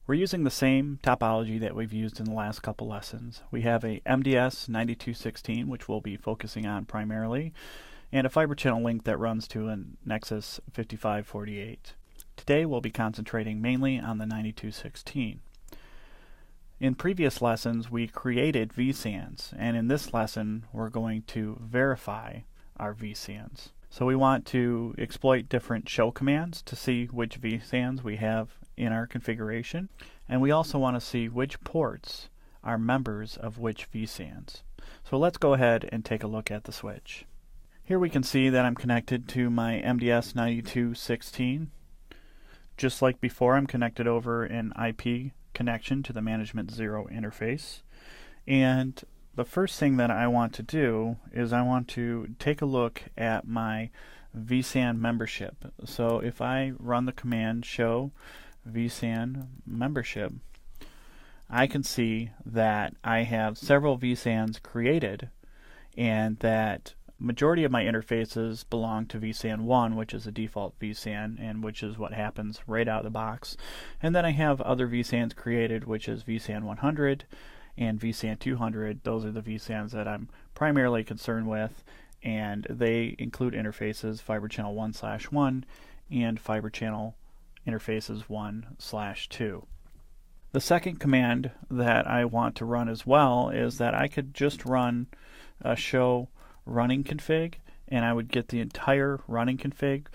We're using the same topology that we've used in the last couple lessons. We have a MDS 9216, which we'll be focusing on primarily, and a fiber channel link that runs to a Nexus 5548. Today we'll be concentrating mainly on the 9216. In previous lessons we created VSANs, and in this lesson we're going to verify our VSANs. So we want to exploit different show commands to see which VSANs we have in our configuration, and we also want to see which ports are members of which VSANs. So let's go ahead and take a look at the switch. Here we can see that I'm connected to my MDS 9216. Just like before, I'm connected over an IP connection to the Management 0 interface. And the first thing that I want to do is I want to take a look at my VSAN membership. So if I run the command show VSAN membership, I can see that I have several VSANs created and that majority of my interfaces belong to VSAN 1, which is a default VSAN and which is what happens right out of the box. And then I have other VSANs created, which is VSAN 100 and VSAN 200. Those are the VSANs that I'm primarily concerned with, and they include interfaces fiber channel 1/1 and fiber channel interfaces 1/2. The second command that I want to run as well is that I could just run a show running config and I would get the entire running config.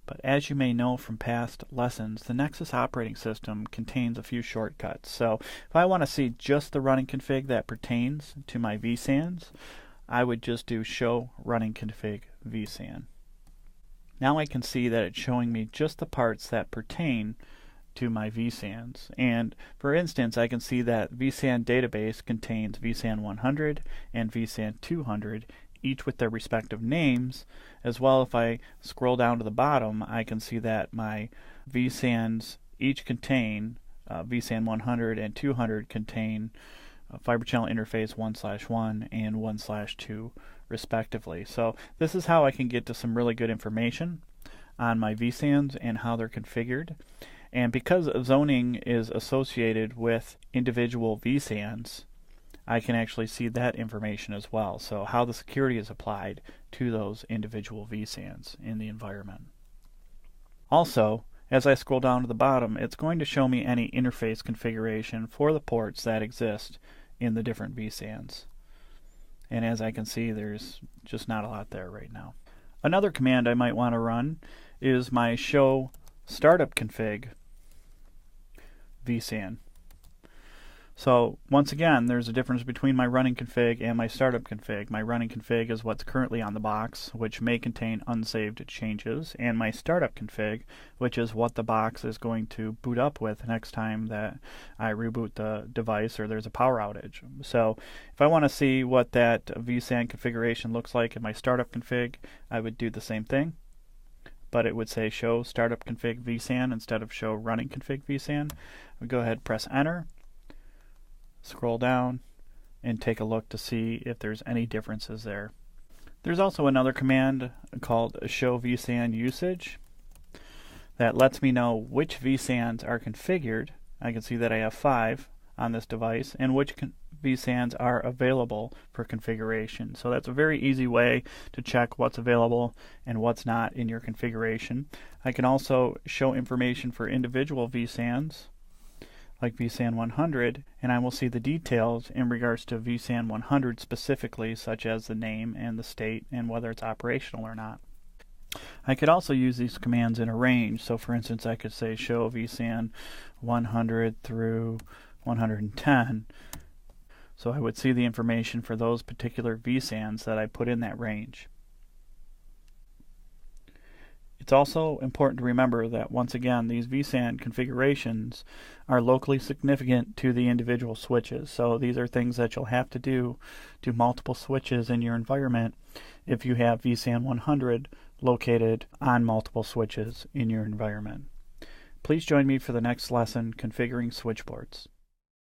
But as you may know from past lessons, the Nexus operating system contains a few shortcuts. So if I want to see just the running config that pertains to my VSANs, I would just do show running config VSAN. Now I can see that it's showing me just the parts that pertain to my VSANs. And for instance, I can see that VSAN database contains VSAN 100 and VSAN 200, each with their respective names. As well, if I scroll down to the bottom, I can see that my VSANs each contain VSAN 100 and 200 contain fiber channel interface 1/1 and 1/2 respectively. So this is how I can get to some really good information on my VSANs and how they're configured. And because zoning is associated with individual VSANs, I can actually see that information as well. So how the security is applied to those individual VSANs in the environment. Also, as I scroll down to the bottom, it's going to show me any interface configuration for the ports that exist in the different VSANs. And as I can see, there's just not a lot there right now. Another command I might want to run is my show startup config VSAN. So once again, there's a difference between my running config and my startup config. My running config is what's currently on the box, which may contain unsaved changes, and my startup config, which is what the box is going to boot up with next time that I reboot the device or there's a power outage. So if I want to see what that VSAN configuration looks like in my startup config, I would do the same thing, but it would say show startup config VSAN instead of show running config VSAN. We go ahead, press enter, scroll down, and take a look to see if there's any differences there. There's also another command called show VSAN usage that lets me know which VSANs are configured. I can see that I have 5 on this device and which VSANs are available for configuration. So that's a very easy way to check what's available and what's not in your configuration. I can also show information for individual VSANs like VSAN 100, and I will see the details in regards to VSAN 100 specifically, such as the name and the state and whether it's operational or not. I could also use these commands in a range. So for instance, I could say show VSAN 100 through 110. So I would see the information for those particular VSANs that I put in that range. It's also important to remember that once again, these VSAN configurations are locally significant to the individual switches. So these are things that you'll have to do to multiple switches in your environment if you have VSAN 100 located on multiple switches in your environment. Please join me for the next lesson, configuring switchboards.